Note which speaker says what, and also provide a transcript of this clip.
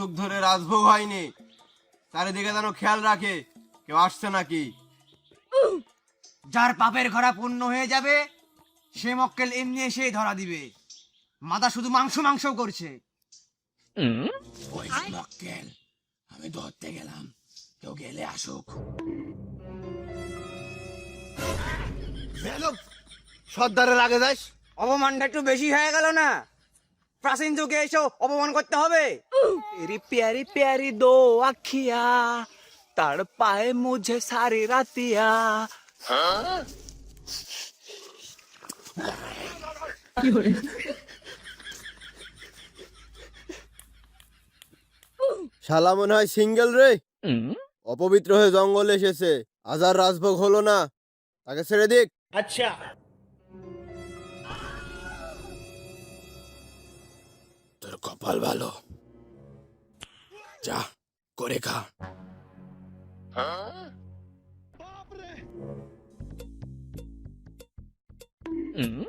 Speaker 1: যুগ ধরে রাজভোগ হয়নি, চারিদিকে যেন খেয়াল রাখে কেউ আসছে নাকি।
Speaker 2: যার পাপের ঘোড়া পূর্ণ হয়ে যাবে সে মক্কেল এমনি এসেই ধরা দিবে। মাথা শুধু মাংস মাংস করছে।
Speaker 1: ওই মক্কেল, আমি ধরতে গেলাম, কেউ গেলে আসুক। সর্দারের আগে যাস।
Speaker 2: অপমানটা একটু বেশি হয়ে গেল না? প্রাচীন যুগে এসেও অপমান করতে হবে?
Speaker 3: तेरी प्यारी प्यारी दो आखिया तड़ पाए मुझे सारी रातिया।
Speaker 1: শালা মনে হয় সিঙ্গেল রে, অপবিত্র হয়ে জঙ্গলে এসেছে। আজ আর রাজভোগ হলো না, তাকে ছেড়ে দিক।
Speaker 4: अच्छा
Speaker 1: তোর কপাল ভালো, যা করে খা।
Speaker 3: Mm?